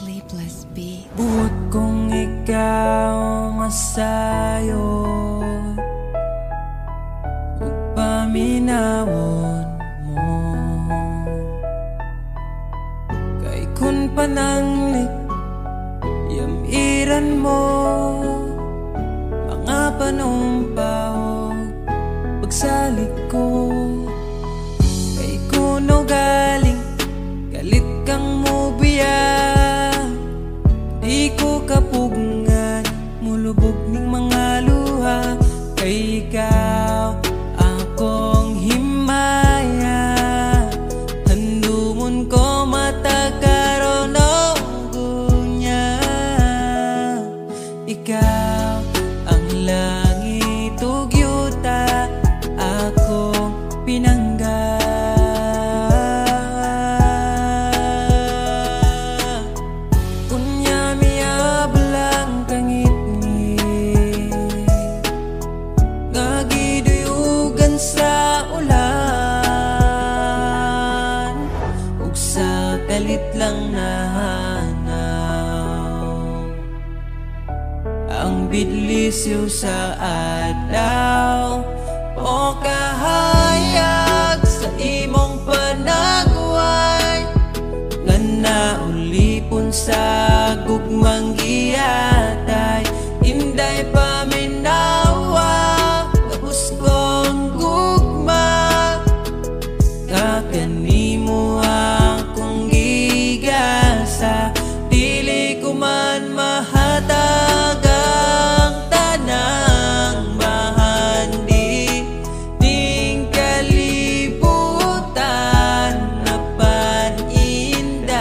Sleepless Beat. Buot kong ikaw masayo ug paminawon mo, kay kun pananglik yamiran mo mga panumpaw pagsalik ko, kay kuno galing galit kang mubiya. Di ko kapugngan, mulubog ning mga luha, kay ikaw akong himaya. Handumon ko matagkaroon o gunya. Ikaw ang langit ug yuta, akong pinangga. Kalit lang nahanaw ang bidlisiw sa adlaw o kahayag sa imong panagway nga naulipon sa gugmang giyatay. Inday paminawa tapos kong gugma kakanimo akong gigasa. Dili ko man mahatag ang tanang mahandi ning kalibutan na paninday.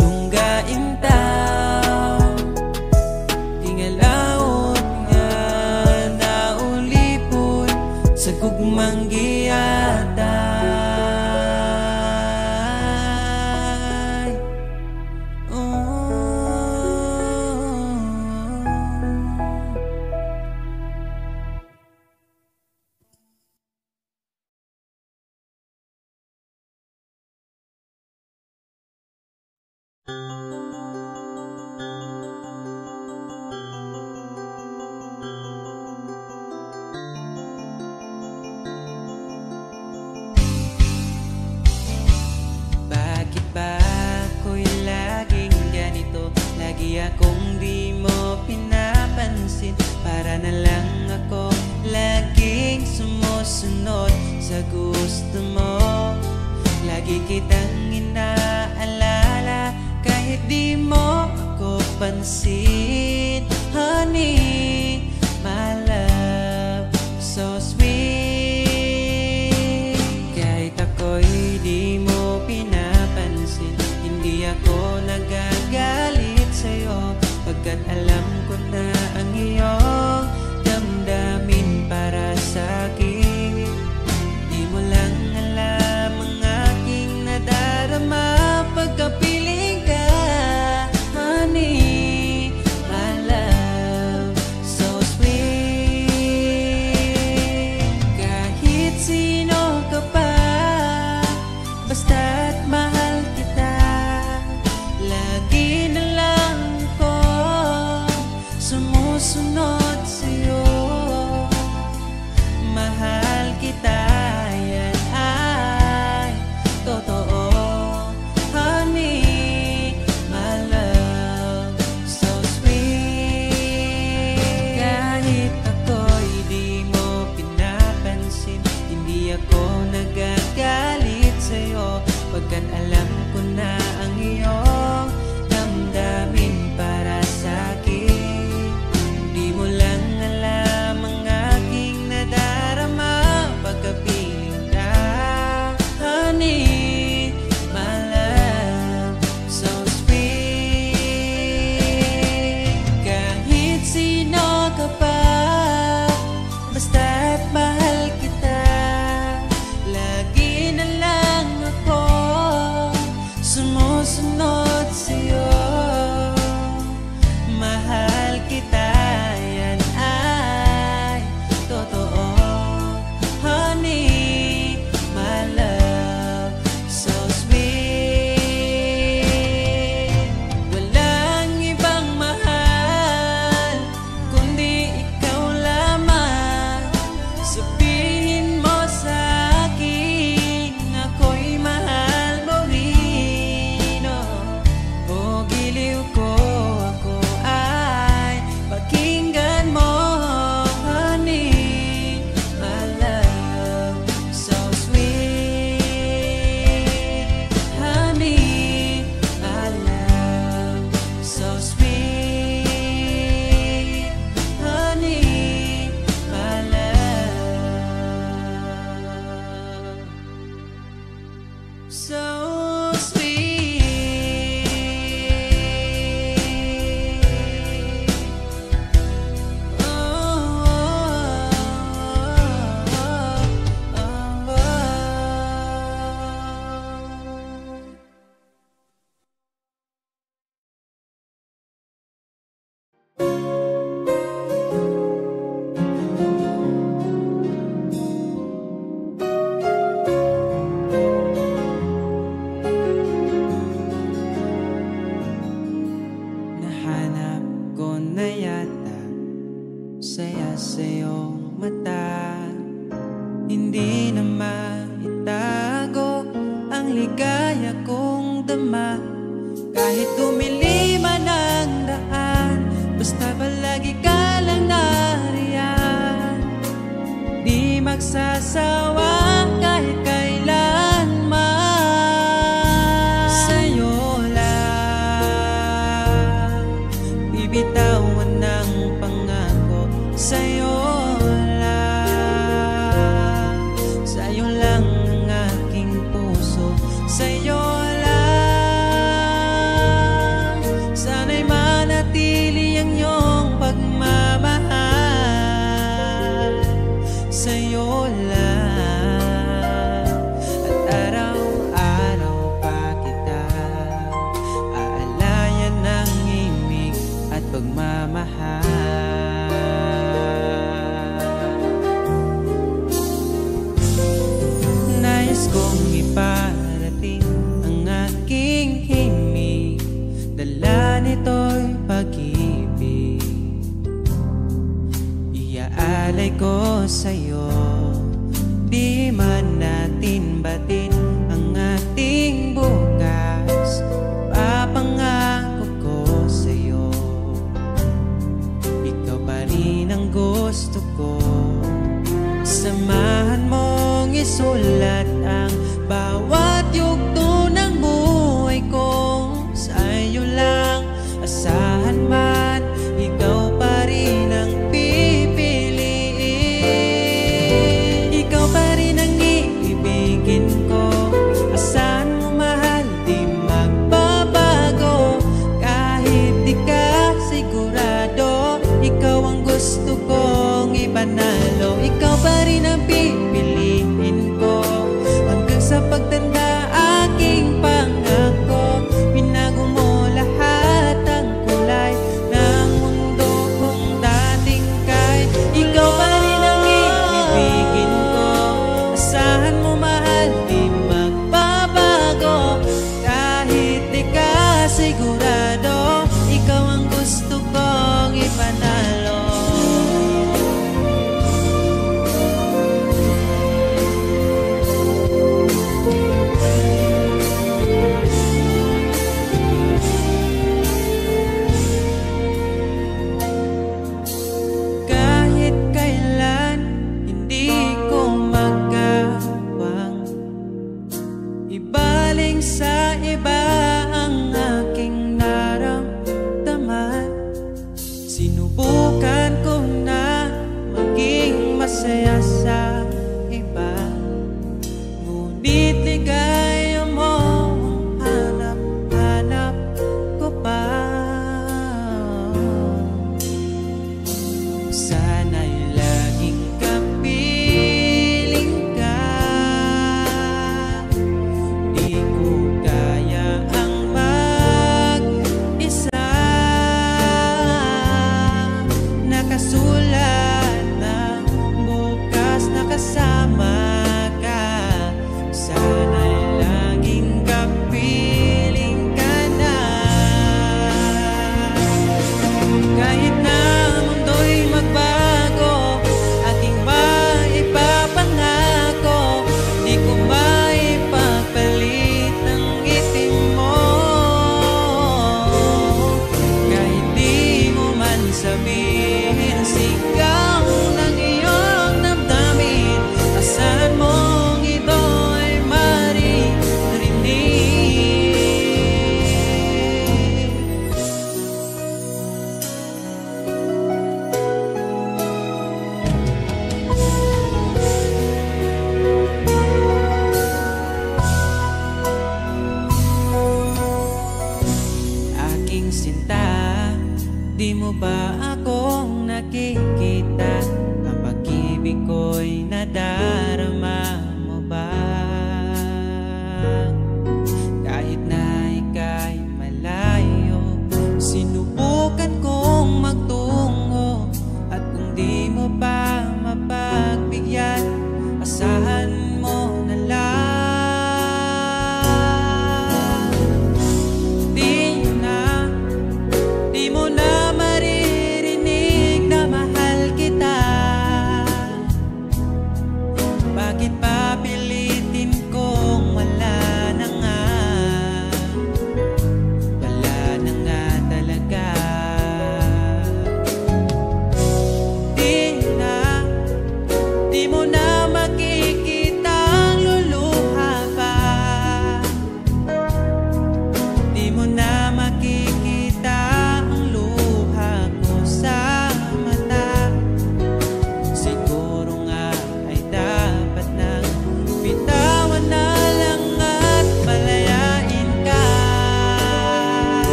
Dunggain taw tingalaot nga naulipon sa gugmang giyatay. Bakit ba ako'y laging ganito? Lagi akong di mo pinapansin. Para na lang ako laging sumusunod sa gusto mo. Lagi kitang inaalala kahit di mo ako pansin. Honey, my love, so sweet. Kahit ako'y di mo pinapansin, hindi ako nagagalit sa'yo, pagkat alam ko na ang iyong damdamin para sa'kin. Di mo lang alam ang aking nadarama pagkapiling ka. Honey, my love, so sweet. Kahit sino ka pa, basta't mahal kita, lagi na lang ko sumusunod sa'yo. Mahal kita, yan ay totoo. Honey, my love, so sweet. Kahit ako'y di mo pinapansin, hindi ako nagagalit sa'yo, pagkat alam ko na ang iyong damdamin para sa'kin. Di mo lang alam ang aking nadarama pagkapiling ka. Honey, my love, so sweet. Kahit sino ka pa, basta't mahal kita, lagi na lang ako sumusunod sa'yo. Mahal kita, yan ay totoo. Honey, my love, so sweet. kasama. Kahit dumili man ang daan, basta palagi ka lang nariyan. Di magsasawa kahit kailanman. Sa'yo lang bibitawan ng pangako. Sa'yo lang, sa'yo lang ang aking puso. Sa'yo lang, sana'y manatili ang iyong pagmamahal. Sa'yo lang, at araw-araw pa kita aalayan ng himig at pagmamahal. Nais kong iparating ang aking himig, dala nito'y pag-ibig. Iaalay ko sa'yo, di man natin batin ang ating bukas. Ipapangako ko sa'yo, ikaw pa rin ang gusto ko. Samahan mong isulat ang bawat yugto ng buhay ko. Sa'yo lang, asahan man, ikaw pa rin ang pipiliin. Ikaw pa rin ang iibigin ko. Asahan mo mahal, di magbabago. Kahit di ka sigurado, ikaw ang gusto kong ipanalo. Ikaw pa rin ang pipiliin ko hanggang sa pagtanda aking pangako. Binago mo lahat ang kulay ng mundo kong dating kay. Ikaw pa rin ang iibigin ko. Asahan mo mahal, di magbabago. Kahit di ka sigurado, ikaw ang gusto kong ipanalo. Kahit kailan hindi ko magawang ibaling sa iba ang aking naramdaman. Sinubukan ko na maging masaya sa iba, ngunit ligaya mo ang hanap-hanap ko pa. Sana'y laging kapiling ka. Di ko kaya ang mag-isa. Nakasulat na bukas na kasama ka. Sana'y laging kapiling ka na. Kahit na mundo'y magbago, aking maipapangako. Di ko maipagpalit ang itim mo. Kahit di mo man sabihin, sigaw ng iyong damdamin. Asahan mong ito'y maririnig. Aking sinta, di mo ba akong nakikita? Ang pag-ibig ko'y nadarama mo ba? Kahit na ika'y malayo, sinubukan kong magtungo. At kung di mo pa mapagbigyan, asahan mo na lang. Di mo na maririnig na mahal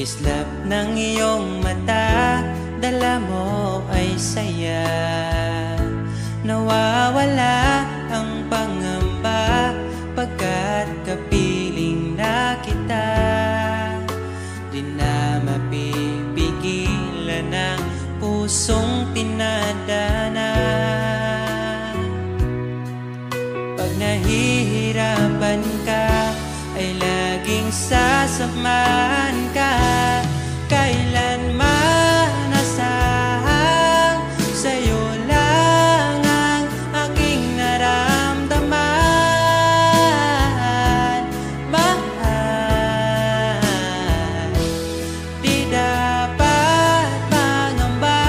Islap ng iyong mata, dala mo ay saya. Nawawala ang pangamba pagkat kapiling na kita. Di na mapipigilan ang pusong tinadana. Pag nahihirapan ka, ay laging sasamahan ka. Kailanman asahang sa'yo lang ang aking naramdaman. Mahal, di dapat mangamba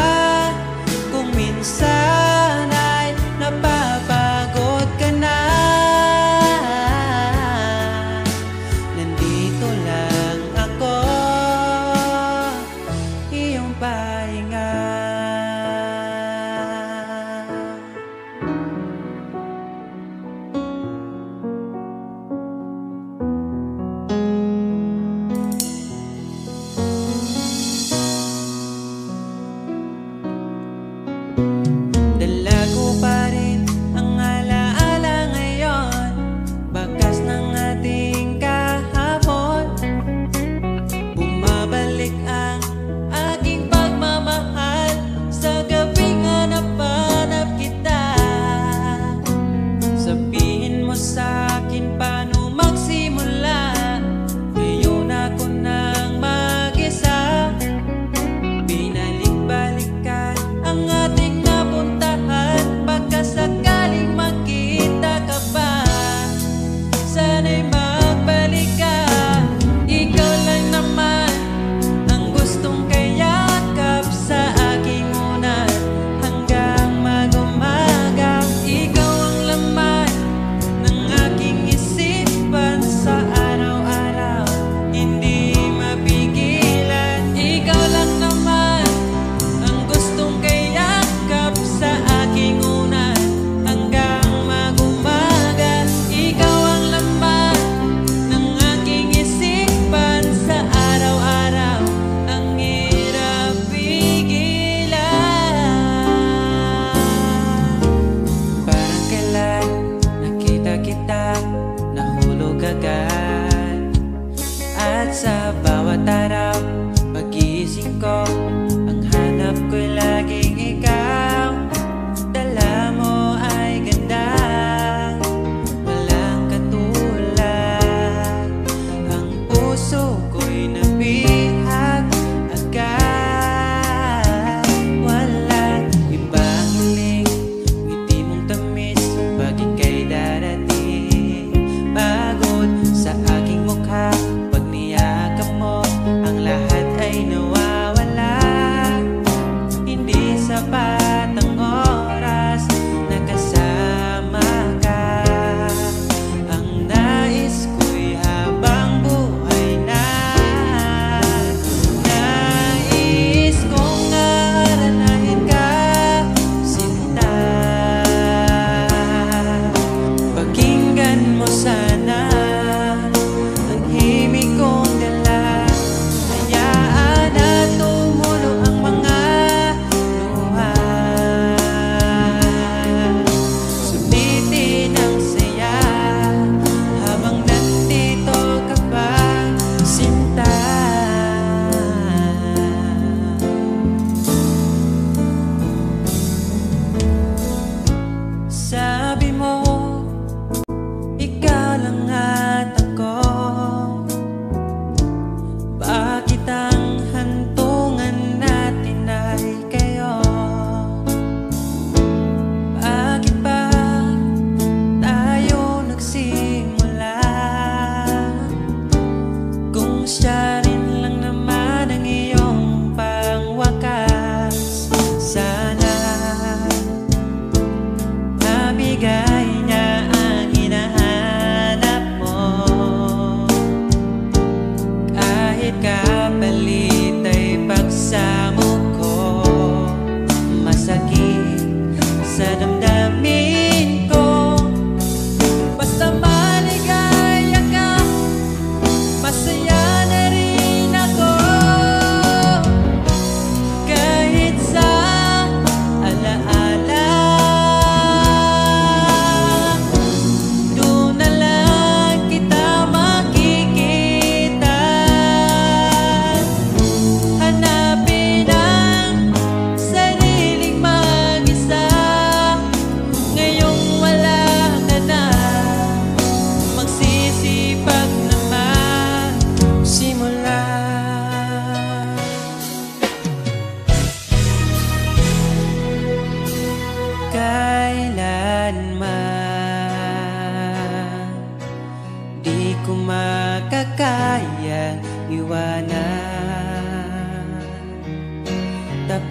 kung minsan ay napapagod ka na. Nandito lang ako, iyong pahinga. Dala ko pa rin ang alaala ngayon, bakas ng ating kahapon. Bumabalik ang aking pagmamahal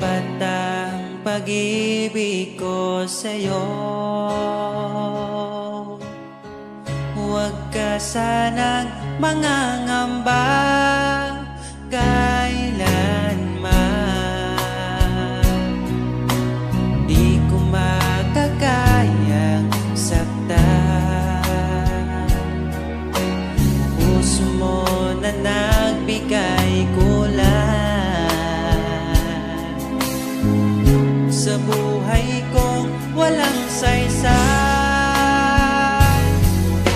sapat ang pag-ibig ko sa'yo. Huwag ka sanang mangangamba kailanman. Di ko makakayang saktan puso mo na nagbigay kulan sa buhay kong walang saysay.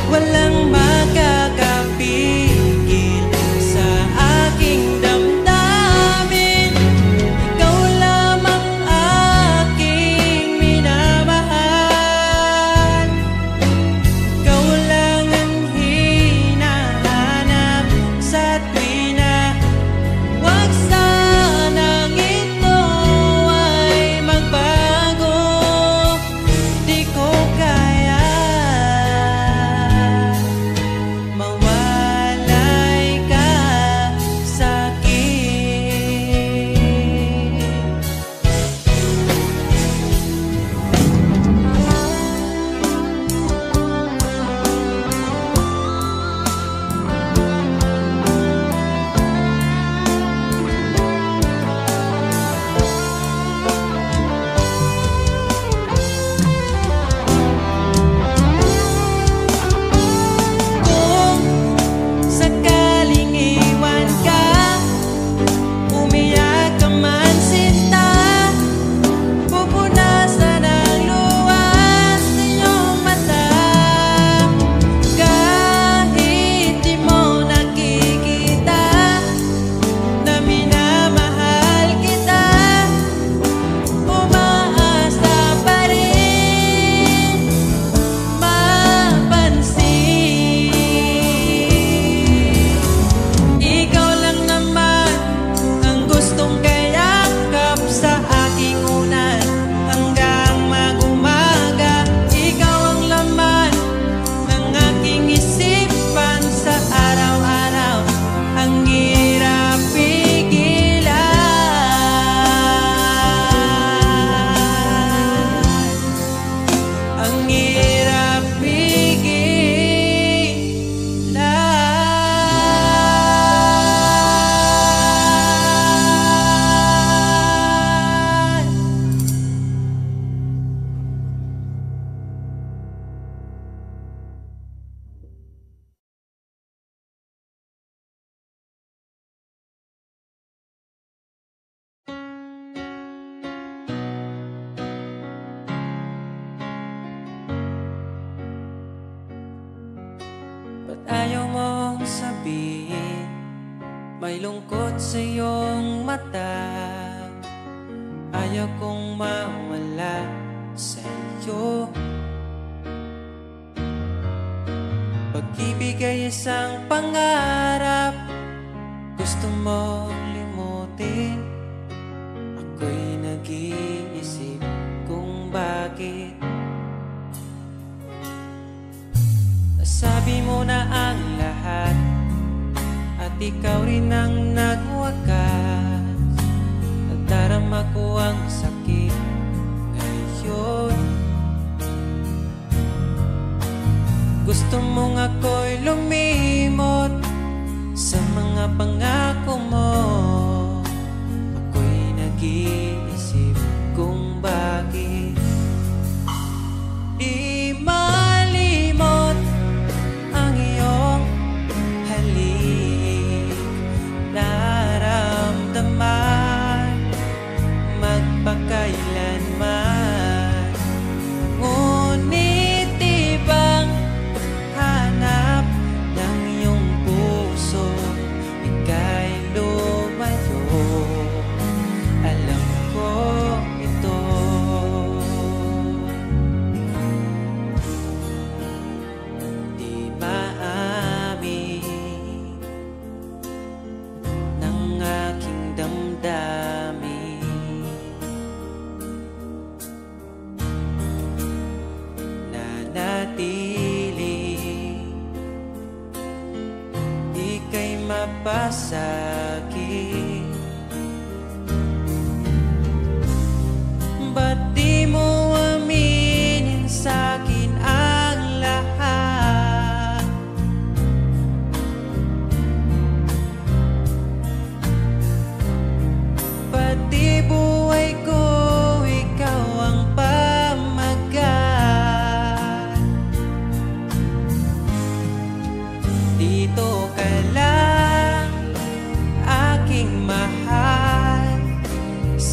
Walang makakapigil sa aking damdamin. Ikaw lamang aking minamahal. Ikaw lang ang hinahanap sa tuwina. Huwag sanang ito ay magbago. Di ko kaya mawalay ka sa'kin. Kung sakaling iwan ka, umiyak ka man sinta, pupunasan ang luwas sa iyong mata. Kahit di mo nakikita na minamahal kita, umaasa pa rin mapansin. Ikaw lang naman ang gustong kayakap sa aking unan hanggang mag-umaga. Ikaw ang laman ng aking isipan sa araw-araw. Ang hirap pigilan, ang hirap pigilan. Ba't ayaw mong sabihin may lungkot sa iyong mata? Ayaw kong mawala sa iyo. Pag-ibig ay isang pangarap, gusto mo limutin. Ako'y nag-iisip kung bakit nasabi mo na ang lahat at ikaw rin ang nagwakas. Nadarama ko ang sakit ngayon. Gusto mong ako'y lumimot sa mga pangako mo. Ako'y nag-iisip kung bakit di malimot ang iyong halik. Naramdaman magpakailanman. Ngunit ibang hanap ng iyong puso, ika'y lumayo. Alam ko ito. Di maamin ng aking damdamin. Nanatili, ika'y mapasakit.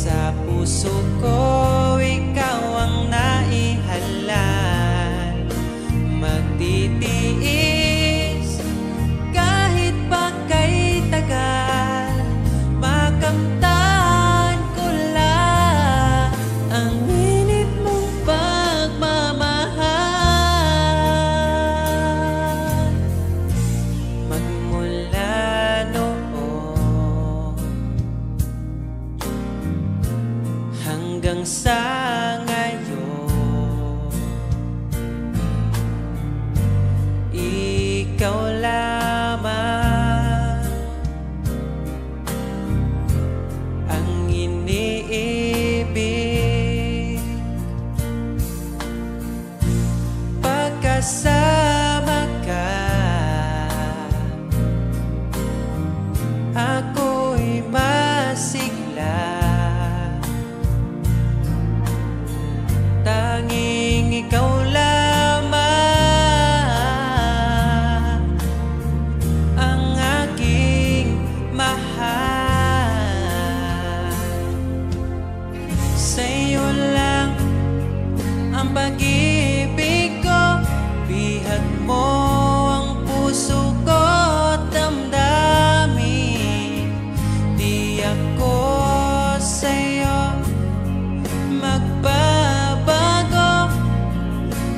Sa puso ko, ikaw ang naihalal. Magtitiis kahit pa kay tagal, makamtan ko lang ang init mong pagmamahal. Magmula noon hanggang sa ngayon, ikaw lamang ang iniibig. Pagkasama ka, ako'y masigla. Tanging ikaw lamang ang aking mahal. Sa'yo lang ang pag-ibig ko, bihag mo ang puso ko't damdamin. Di ako sa'yo magbabago,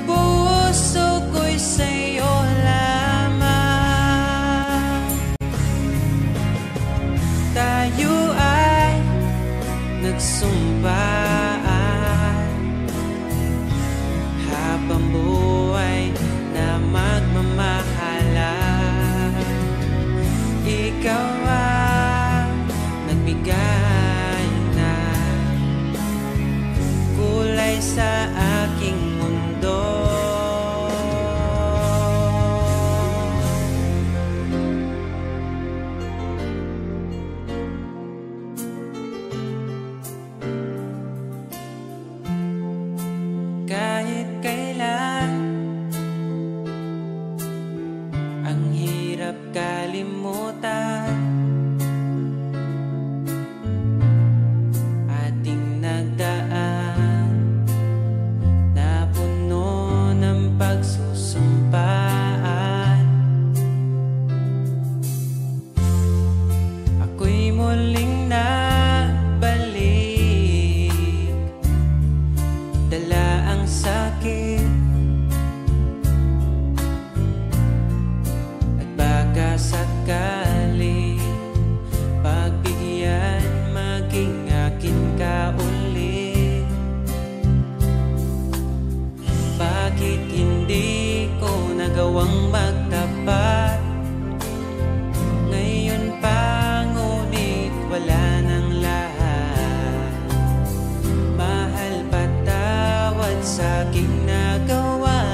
puso ko'y sa'yo lamang. Tayo ay nagsumpaan habang buhay na magmamahalan. Ikaw ang nagbigay na kulay sa aking mundo. Kahit kailan, ang hirap kalimutan. Ating nagdaan na puno ng pagsusumpaan. Ako'y muling nabalik, dala ang sakit at baka sakali pagbigyan maging akin ka ulit. Bakit hindi ko nagawang magtapat ngayon pa, ngunit wala nang lahat. Mahal, patawad sa aking nagawa.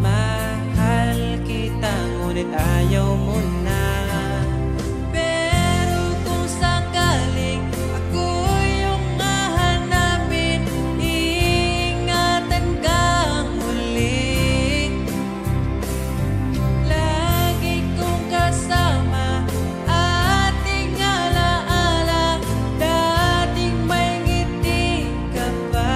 Mahal kita, ngunit ayaw mo na. Pero kung sakaling ako'y iyong hahanapin, iingatan kang muli. Lagi kong kasama, ating alaala, dating may ngiti ka pa.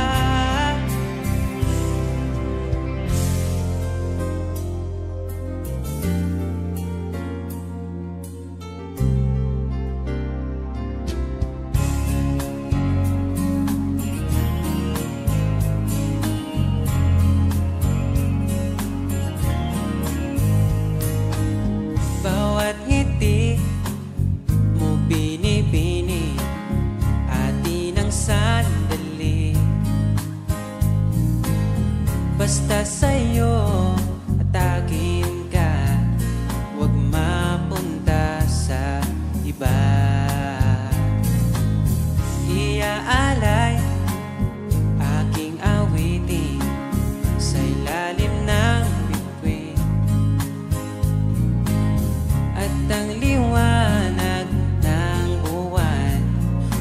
Bawat ngiti mo binibini, atin ang sandali. Basta sa'yo at akin ka, huwag mapunta sa iba. Iaalay aking awitin sa ilalim ng bituin, at ang liwanag ng buwan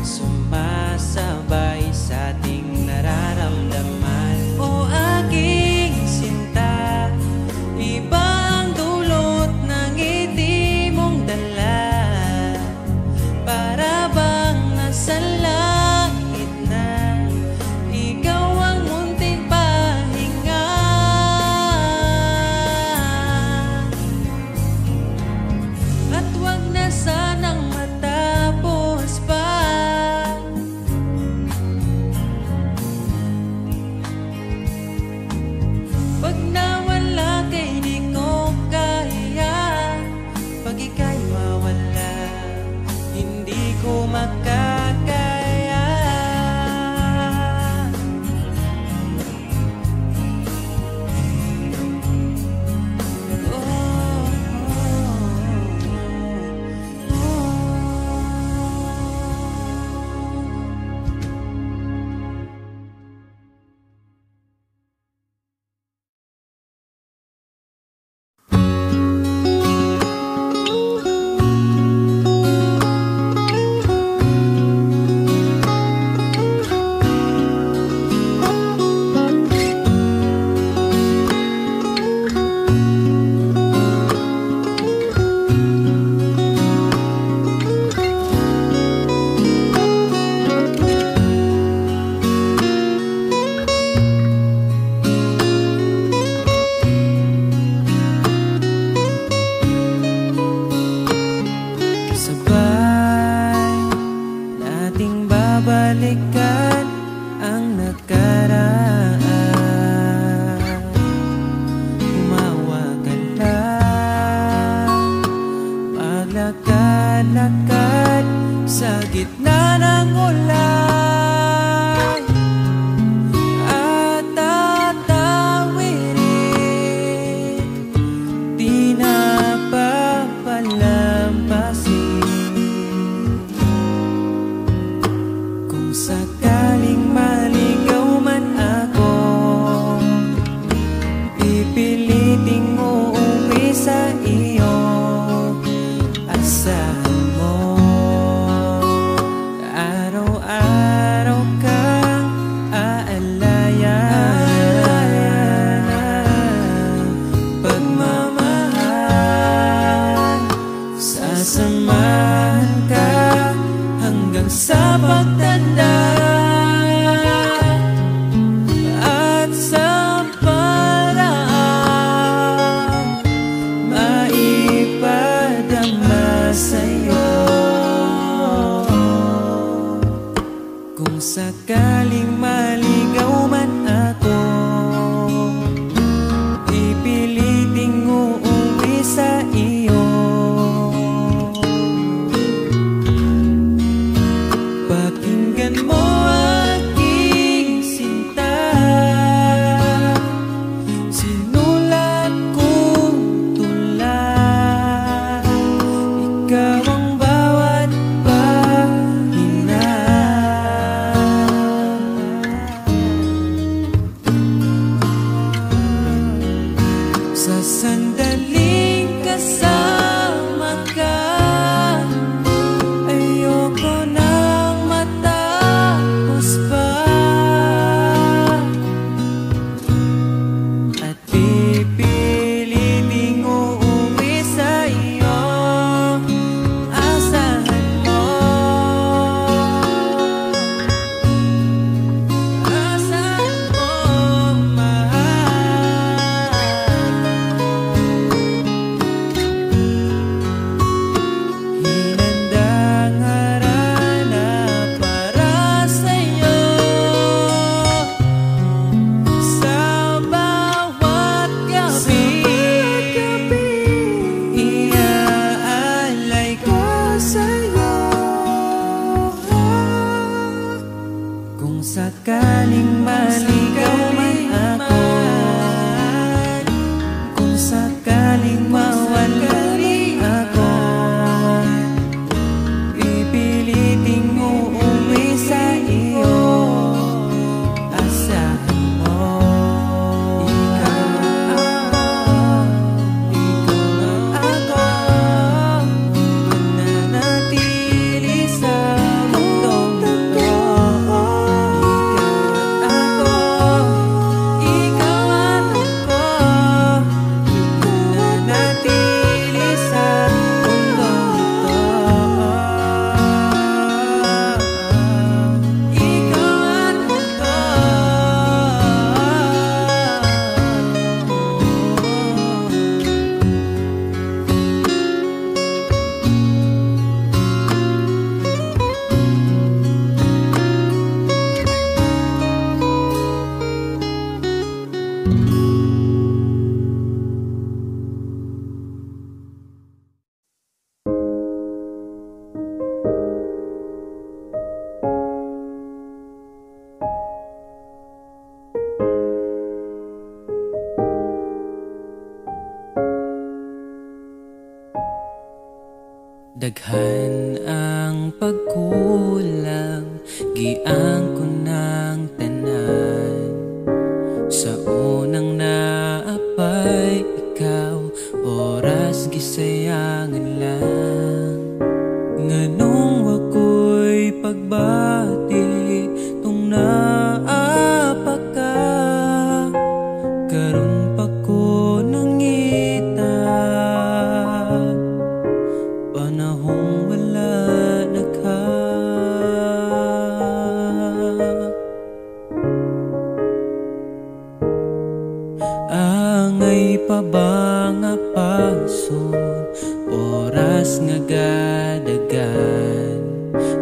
sumasabay sa ating nararamdaman. O aking sinta, ibang dulot ng ngiti mong dala, para bang nasa balikan ang nakaraan. Umawa ka lang, maglakad-lakad sa gitna ng ulan, at tatawirin, di na papalampasin. Kung sakaling maligaw man ako, pipiliting uuwi sa iyo. Asahan mo, araw-araw kang aalayan. Pagmamahal, sasamahan ka hanggang sa pagtanda, at sa paraan maipadama sa'yo. Kung sakaling maligaw man ako, pipiliting uuwi sa iyo. Pakinggan mo aking sinta, sinulat kong tula. Ikaw ang bawat pahina, sa sandaling kasama ka. Ayoko nang matapos pa, at pipiliting uuwi sa iyo. Asahan mo, asahan mo, mahal. Hinandang harana para sa'yo, sa bawat gabi, iaalay ko sa'yo. Kung sakaling maligaw man ako, kung sakaling mawala ako, pipiliting uuwi sa iyo. Asahan mo, ikaw ako, mananatili sa mundong ito. Ikaw at ako, mananatili sa mundong ito. Ikaw at ako. Daghan ang pagkulang, giang ko ng tanan. Sa unang naapay ikaw, oras gisayangan lang. Nganong wako'y pagbati, tung naapa ka. Karon pa ko nangita, panahong wala na ka. Angay pa ba nga pason, oras nga gadagan,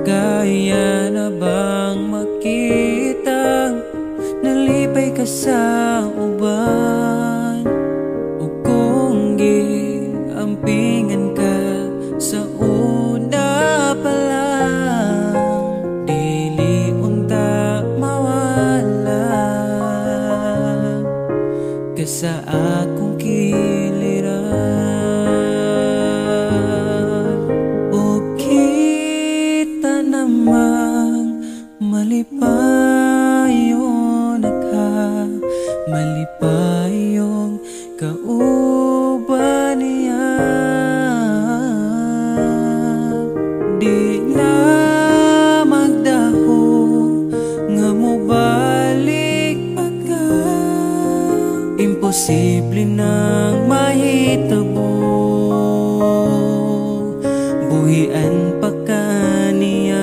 kaya na bang nang makitang nalipay ka sa uban, o kung giampingan ka sa una pa lang, dili unta mawala ka sa akong kiliran. O kita namang malipayon na ka, malipayong kauban niya. Di na magdaho nga mobalik pa ka, imposible nang mahitabo, buhian pa ka niya.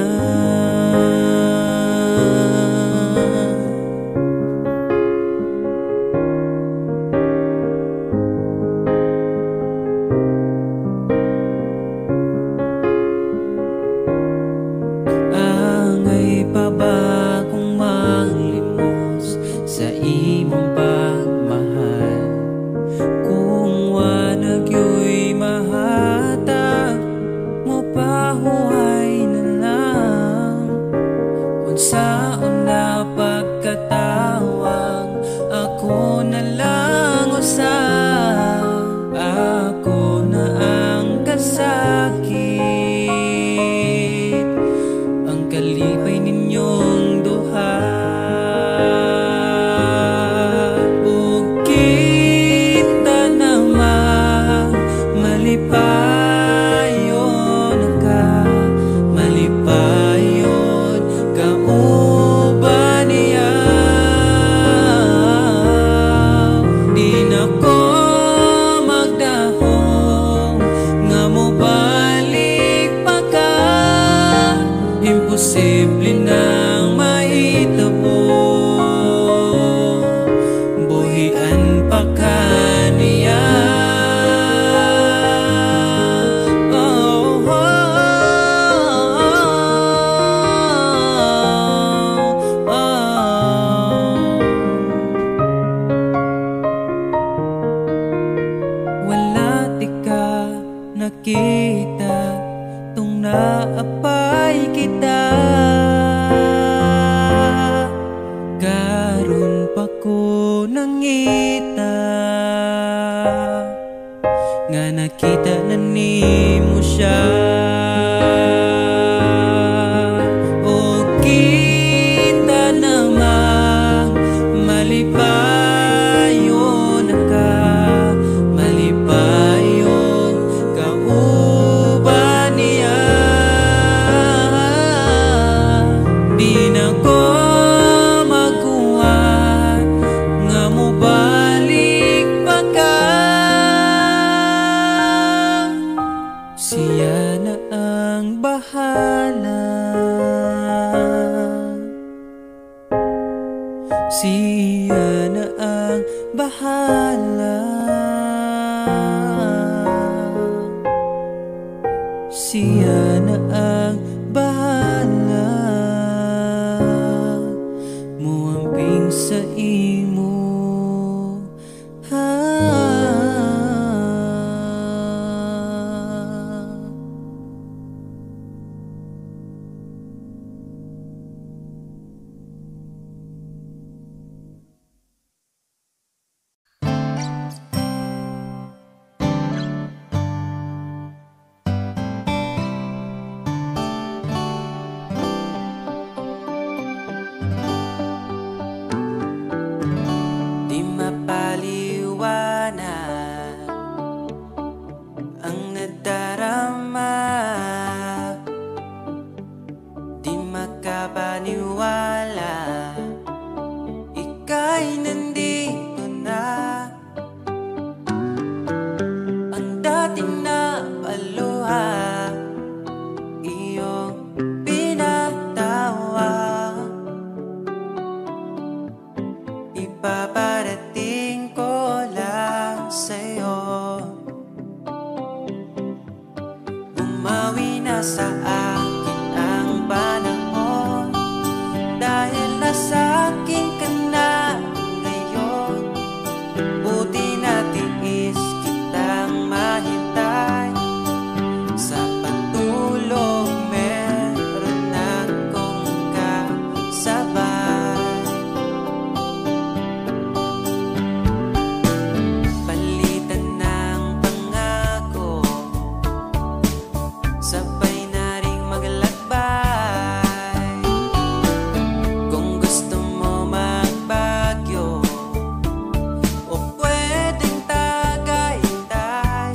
Angay pa ba kung maglimos sa imong pagmahal, kung wanag yo'y mahatag mo pahuway na lang? Unsaon na pagkatawag, ako na lang usab, ako na ang kasakit, ang kalipay ninyong duha. O kita namang malipayon ka, malipayon kauban niya. Di na ko magdahong nga mobalik pa ka, imposible nang mahitabo, buhian pa ka niya. Oh, oh, oh, oh. Wala ti ka nakita tung naapay kita, karon pa ko nangita nga nakita na nimo siya. O kita namang malipayon ka, malipayon kauban niya. Di na ko magkuha nga mobalik pa ka, siya na ang bahala, siya na ang bahala, siya na ang bahala, muamping sa imo. Di mapaliwanag ang nadarama, di makapaniwala ika'y nandito na. Ang dating napaluha iyong pinatawa, ipaparating ko lang sa'yo. Bumawi na sa akin ang panahon nasa akin ka na ngayon. Buti natiis kitang mahintay. Sa pagtulog meron akong kasabay. Palitan ng pangako, sabay na ring maglakbay. Kung gusto mo magbagyo o pwedeng tagaytay,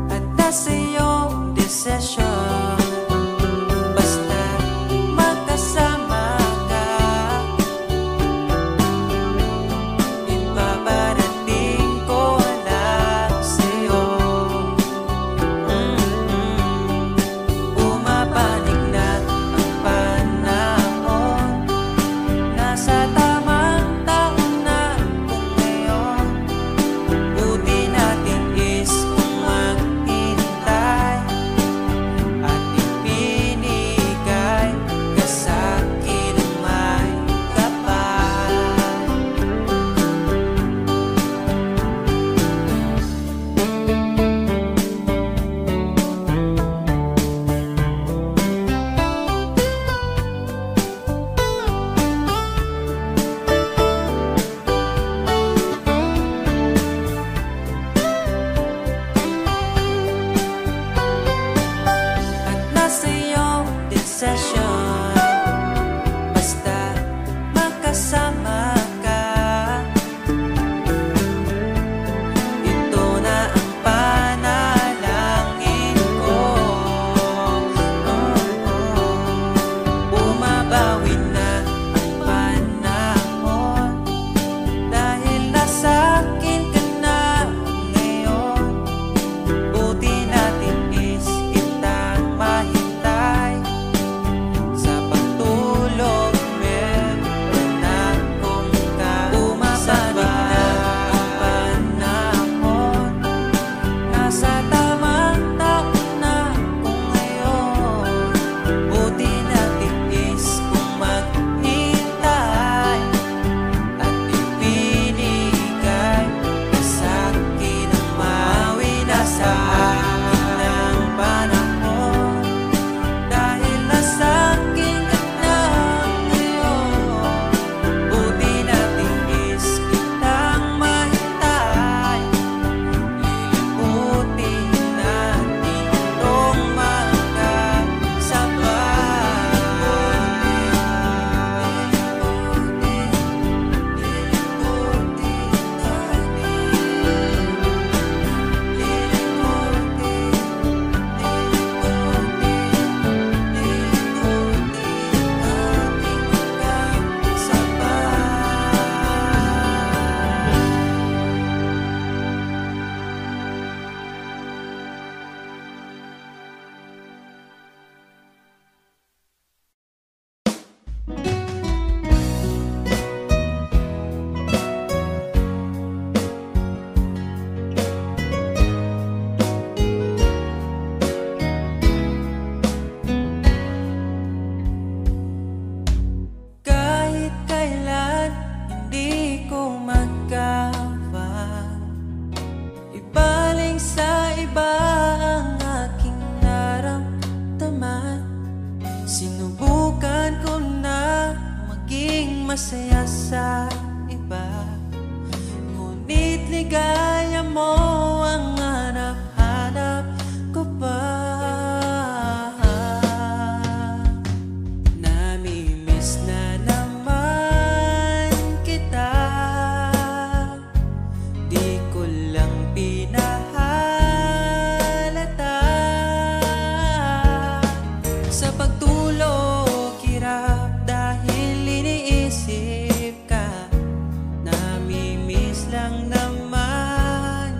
at nasa iyong desisyon. Basta magkasama ka, ibabarating ko lang sa'yo. Pumapanig na ang panahon, nasa tamang taon na kung ngayon. Buti natin is kung maghintay at ipinigay ka sa'kin ng may kapal. At nasa iyong desisyon, basta magkasama ka. Ito na ang panalangin ko. Bumabawi na ang panahon, dahil nasa akin ka na ngayon. Buti natin is kitang mahintay. Sa pagtulog meron akong kasabay. Bumabawi na ang panahon, nasa tamang taon na kung ngayon. Buti natin is kung maghintay at ipinigay ka sa'kin ang mawi na sa akin ng panahon, dahil nasa akin ka na ngayon. Buti natin is kitang mahintay, lilimutin natin itong kahit kailan hindi ko magawa ibaling sa iba ang aking naramdaman. Sinubukan ko na maging masaya sa iba, ngunit ligaya mo ang hanap-hanap ko pa. Namimiss na naman kita, di ko lang pinahalata. Sa pagtulog hirap dahil iniisip ka. Namimiss lang naman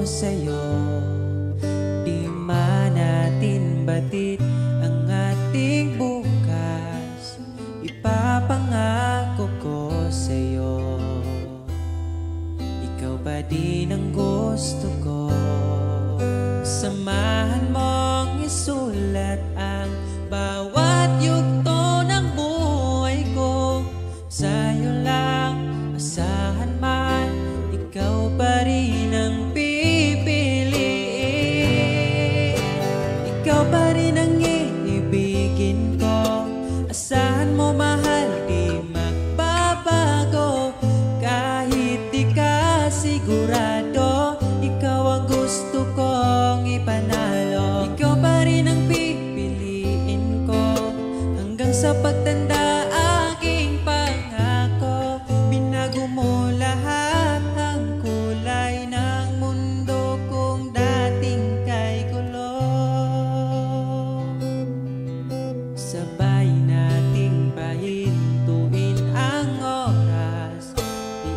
sa'yo. Di man natin batid ang ating bukas, ipapangako ko sa'yo, ikaw pa din ang gusto ko. Samahan mong isulat ang bawat yugto ng buhay ko. Sa'yo lang, asahan man, ikaw pa rin ang pipiliin. Ikaw pa rin ang iibigin ko. Asahan mo mahal, di magbabago. Kahit di ka sigurado, ikaw ang gusto kong ipanalo. Ikaw pa rin ang pipiliin ko hanggang sa pagtanda. Aking pangako, binago mo lahat ang kulay ng mundo kung dating kay gulo. Sabay nating pahintuin ang oras,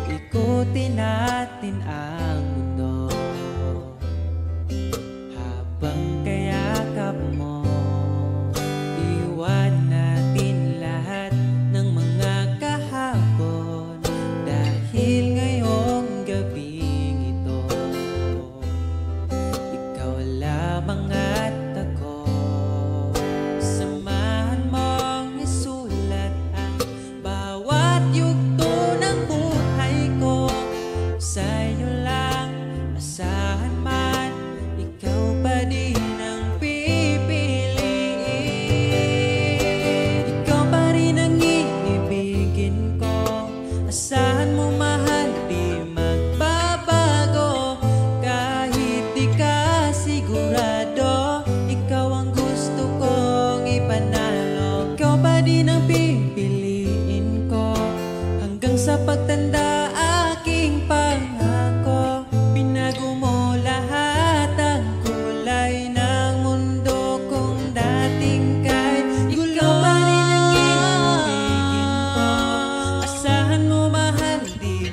iikutin natin ang mundo. Habang kayakap mo, iwan natin lahat ng mga kahapon. Dahil ngayong gabing ito, ikaw lamang at ako. Samahan mong isulat ang bawat yugto ng buhay ko. Sa'yo lang, asahan man, ikaw pa din ang pipiliin. Ikaw pa rin ang iibigin ko. Asahan mo mahal, di magbabago. Kahit di ka sigurado, ikaw ang gusto kong ipanalo. Ikaw pa din ang pipiliin ko hanggang sa pagtanda. Aking pangako, binago mo lahat ang kulay ng mundo kung dating kay gulo. Ikaw pa rin ang iibigin ko. Asahan mo mahal, di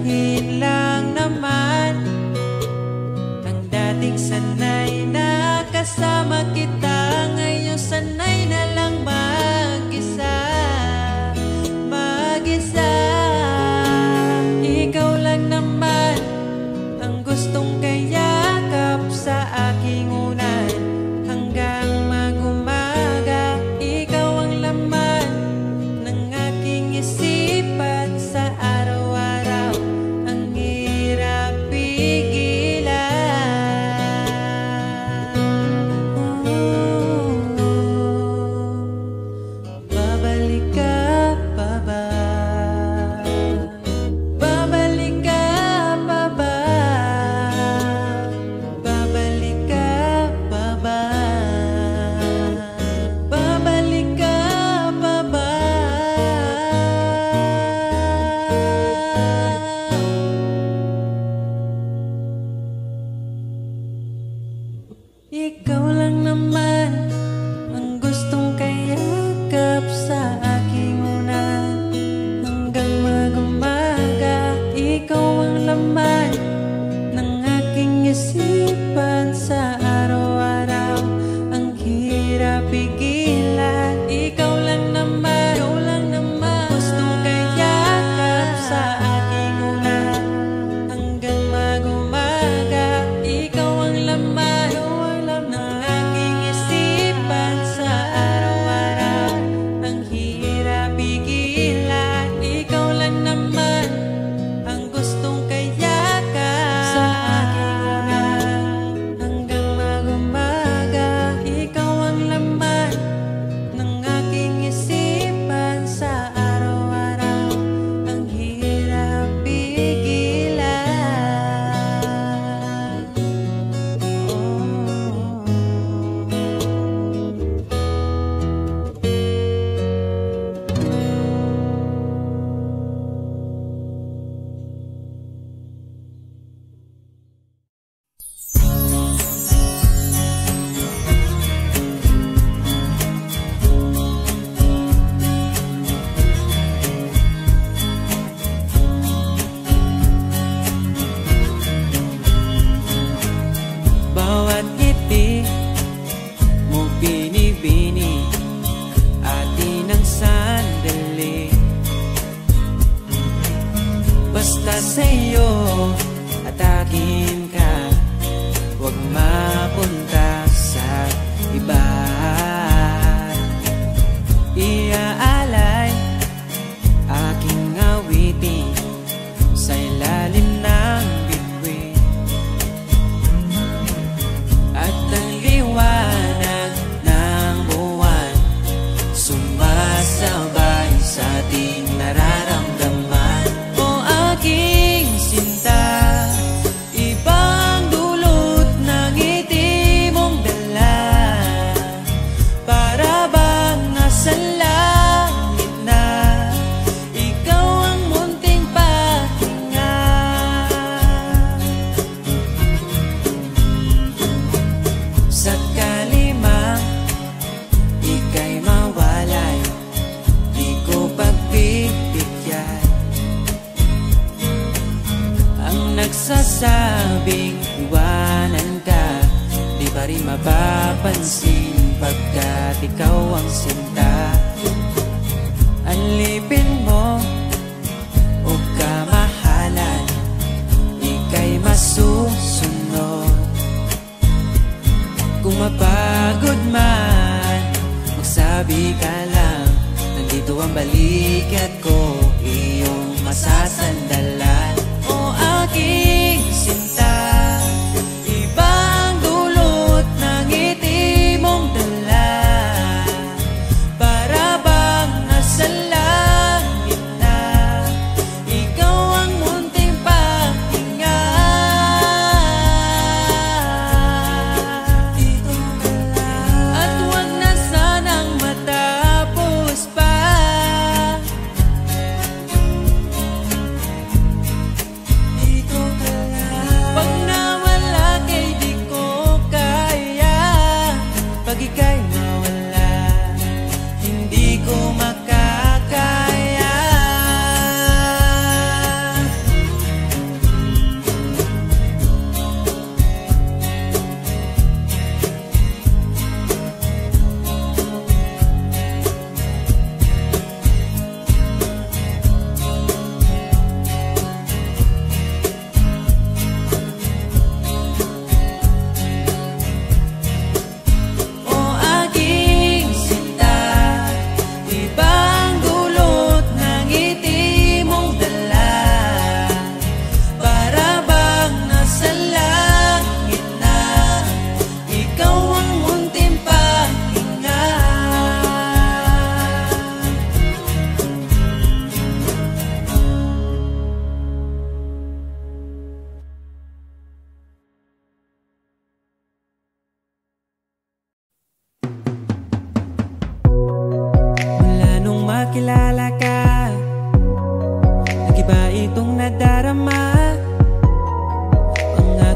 Baligtahin lang naman ang dating sanay na kasama kita. Ngayon sanay na lang mag-isa, mag-isa. Ikaw lang naman ang gustong kayakap sa aking unan hanggang mag-umaga. Ikaw ang laman ng aking isipan sa araw-araw. Ang hirap pigilan. Babalik ka pa ba? Babalik ka pa ba? Babalik ka pa ba? Babalik ka pa ba? Ikaw lang naman ang gustong kayakap sa aking unan hanggang mag-umaga. Ikaw ang laman ng aking isipan sa araw-araw. Ang hirap pigilan. Ikaw lang naman gustong kayakap sa aking unan hanggang mag-umaga. Ikaw ang laman ng aking isipan sa araw-araw. Ang hirap pigilan. Ikaw lang naman ang gustong kayakap sa aking unan hanggang mag-umaga. Ikaw ang laman ng aking isipan sa araw-araw. Ang hirap pigilan. Bawat ngiti mo binibini, atin ang sandali. Basta sa'yo at akin ka, huwag mapunta sa iba. Iaalay aking awitin sa ilalim ng bituin. At ang liwanag ng buwan sumasabay sa ating nararamdaman. O aking sinta, ibang dulot ng ngiti mong dala. Para bang nasa langit na, ikaw ang munting pahinga. Sakali mang ika'y mawalay, di ko pagbibigyan ang nagsasabing iwanan ka. Di ba rin mapapansin pagkat ikaw ang sinta. Alipin mo o kamahalan, ika'y masusunod. Kung mapagod man, magsabi ka lang, nandito ang balikat ko, iyong masasandalan. O aking sinta, ibang dulot ng ngiti mong dala. Para bang nasa langit na, ikaw ang munting pahinga. At huwag na sanang matapos pa.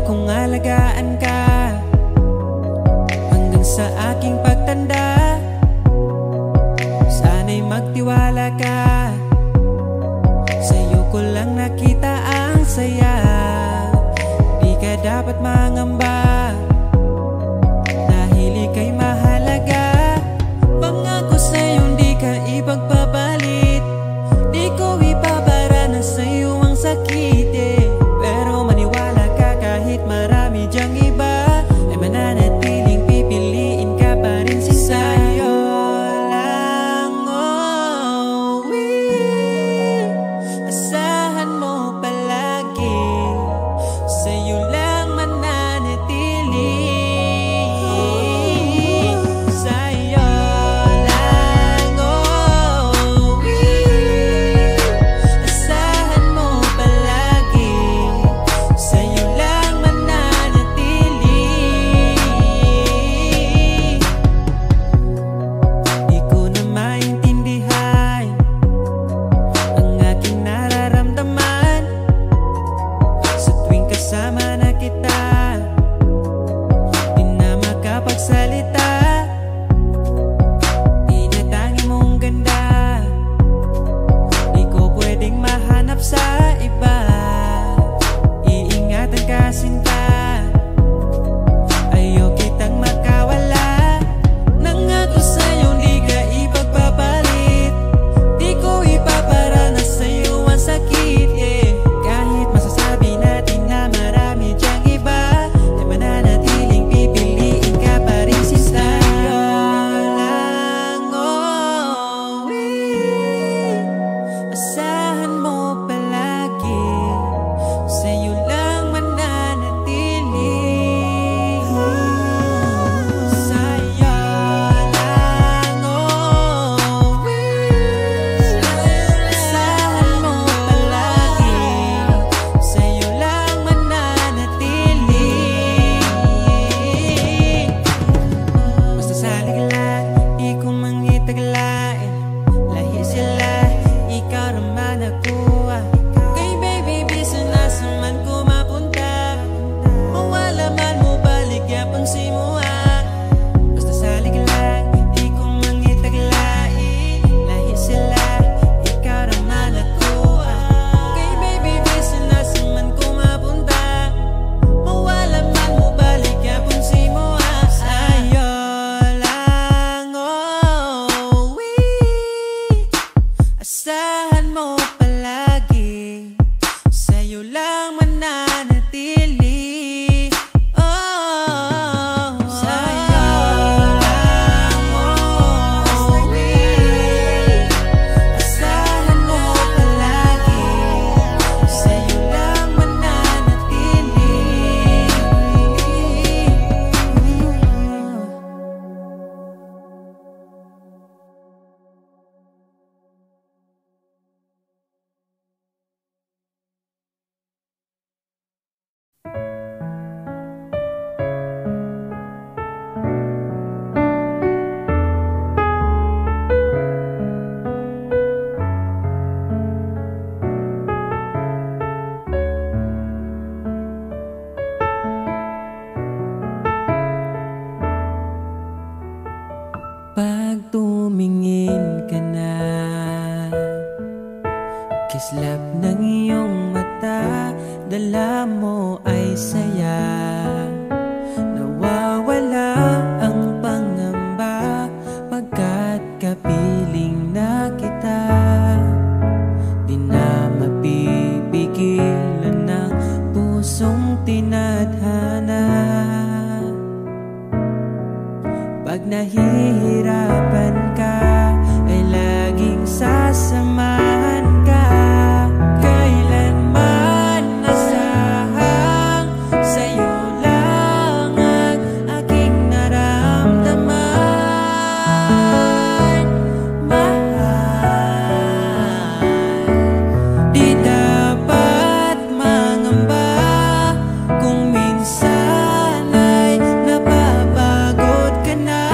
kong alagaan ka hanggang sa aking pagtanda. Sana'y magtiwala ka, sa'yo ko lang nakita ang saya. Di ka dapat mangamba dahil ika'y mahalaga. Pangako sa'yo di ka ipagpapalit, di ko ipapara na sa'yo ang sakit Pero maniwala ka kahit marami dyang iba, ay mananatiling pipiliin ka pa rin si sa'yo lang. Oh, asahan mo palagi, sa'yo lang mananatili. Sa'yo lang, oh, asahan mo palagi, sa'yo lang mananatili. Di ko na maintindihan ang aking nararamdaman sa tuwing kasama na kita. Di na makapagsalita, tinatangi mong ganda, di ko pwedeng mahanap sa iba. Iingatan ka sinta, ayaw kitang makawala. Nangako sa'yo di ka ipagpapalit, di ko ipapara na sa'yo ang sakit Kahit masasabi natin na marami dyang iba, ay mananatiling pipiliin ka pa rin si sa'yo lang. Oh, asahan mo palagi, sa'yo lang mananatili. Sa'yo lang, oh, asahan mo palagi, sa'yo lang mananatili. Basta salig lang, di ko mangitaglain, lahi sila, ikaw naman ako. Kay baby, bisa nasa man ko mapunta, mawala man mo balik yapang simua. Basta salig lang, di ko mangitaglain, lahi sila, ikaw naman ako. Kay baby, bisa nasa man ko mapunta, mawala man mo balik yapang simua. Sa'yo lang, oh, asahan mo palagi, sa'yo lang mananatili. Oh, sa'yo lang, oh, asahan mo palagi, sa'yo lang mananatili. Pag tumingin ka na, kislap ng iyong mata, dala mo ay saya. Nawawala ang pangamba pagkat kapiling na kita. Di na mapipigilan ng pusong tinadhana. Pag nahihirapan ka, ay laging sasamahan ka. Kailanman nasahang sa'yo lang ang aking naramdaman. Mahal, di dapat mangamba kung minsan ay napapagod ka na.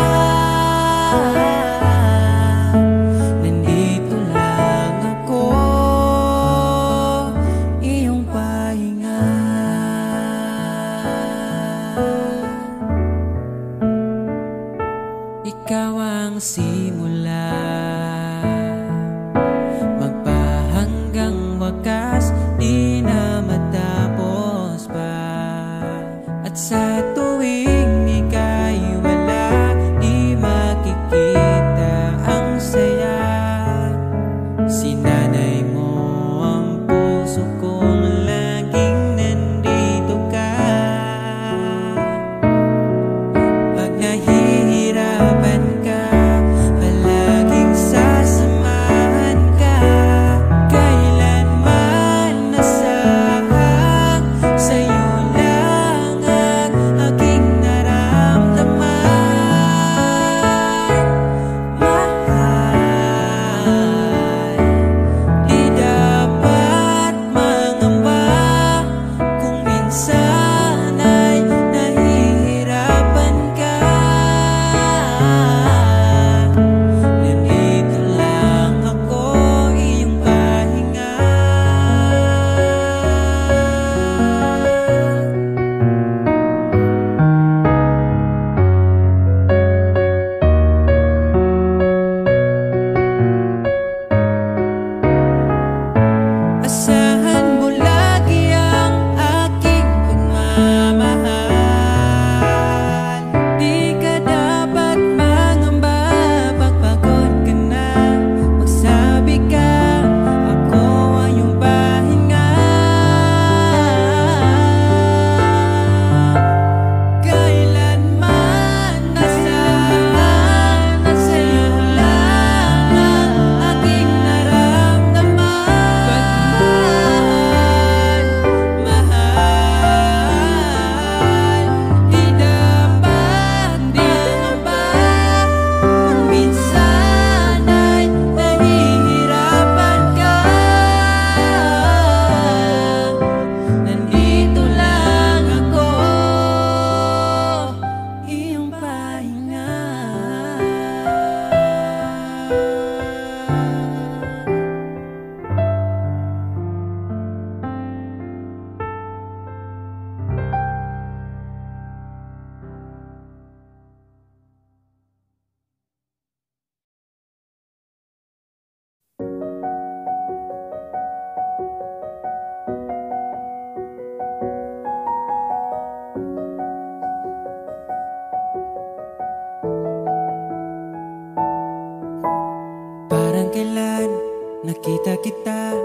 nakita kita,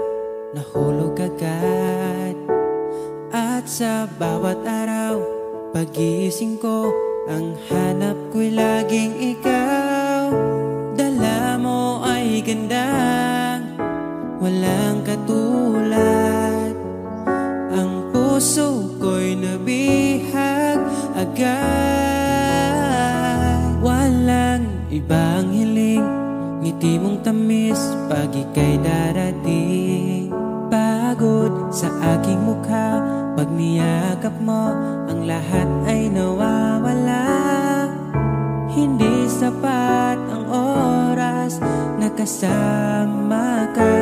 nahulog agad. At sa bawat araw, pagising ko, ang hanap ko'y laging ikaw. Dala mo ay gandang walang katulad. Ang puso ko'y nabihag agad. Walang ibang hiling, ngiti mong tamis pag ika'y darating. Pagod sa aking mukha, pag niyakap mo, ang lahat ay nawawala. Hindi sapat ang oras na kasama ka.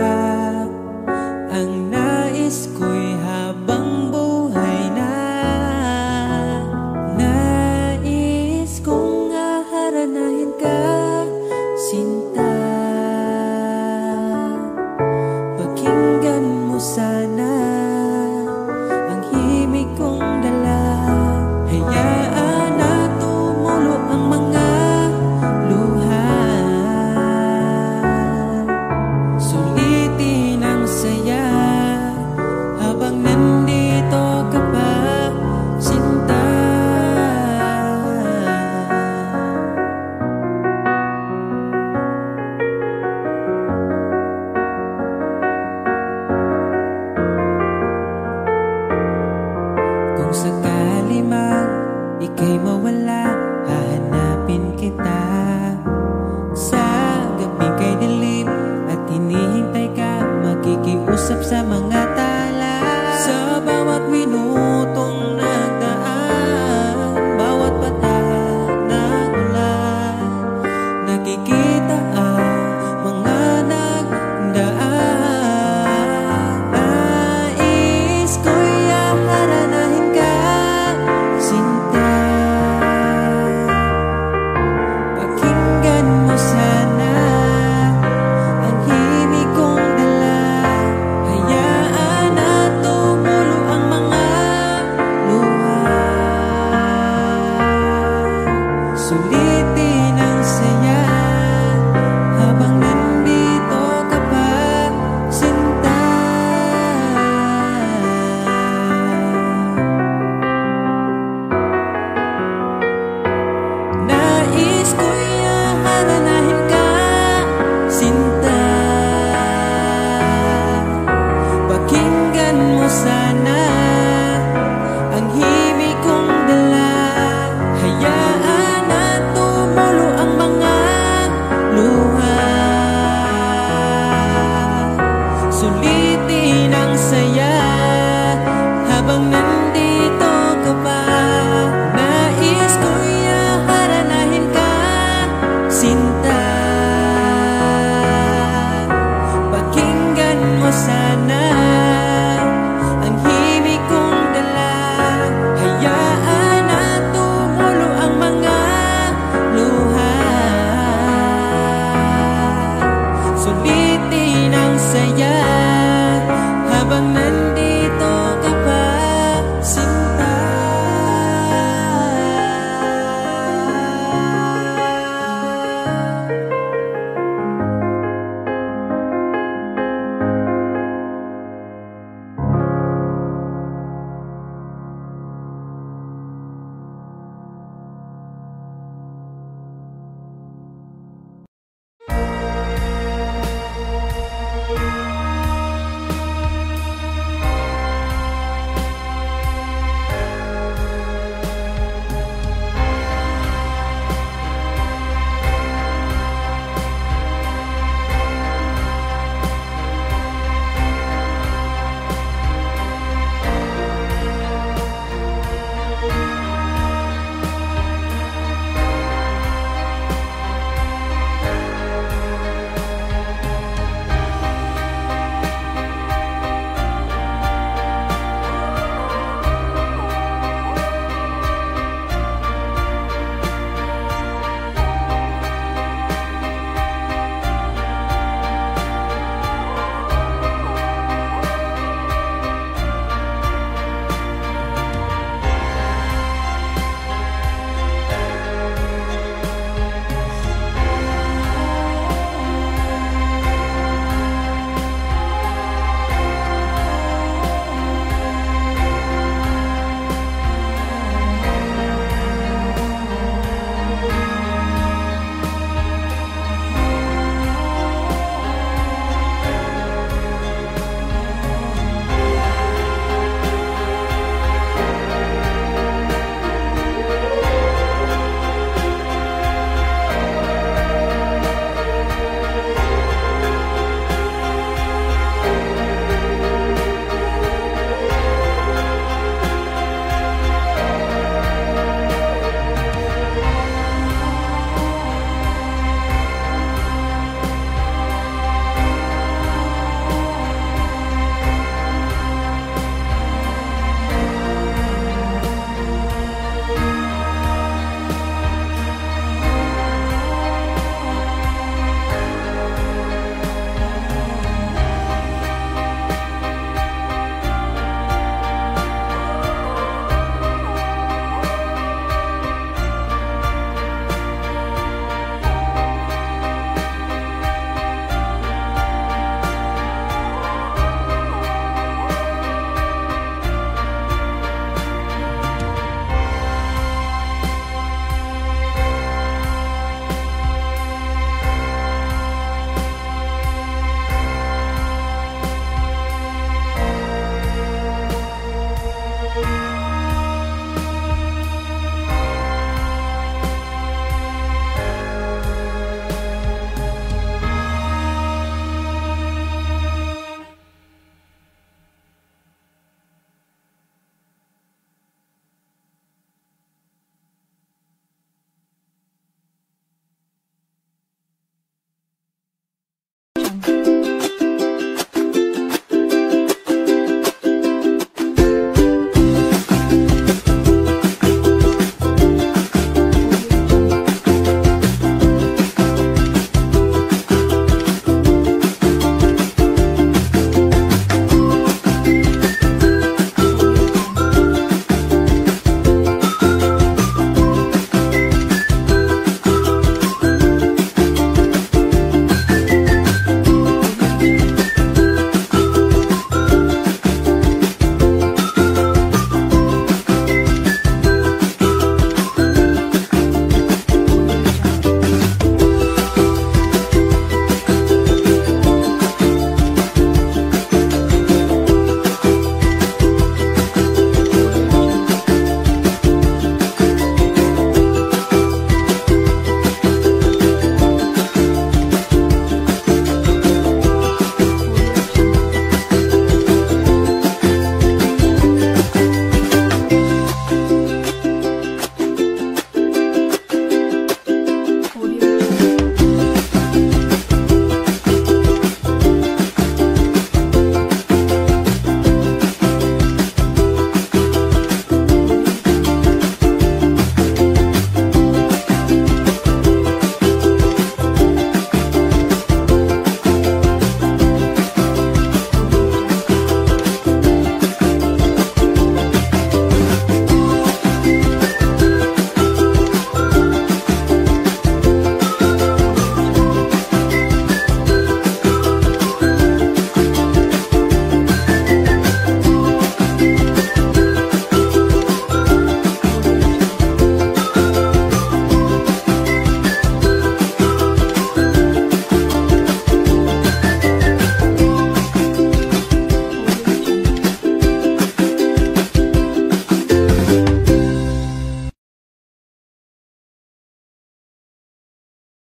Ang nais ko'y habang buhay na. Nais kong aharanahin ka, sinta. Pakinggan mo sana ang himig kong dala. Hayaan na tumulo ang mga luha. Sulitin ang saya habang nandito ka pa, sinta. Kung sakali man ika'y mawala, hahanapin kita. Sa gabi kay dilim at hinihintay ka, makikiusap sa mga tao.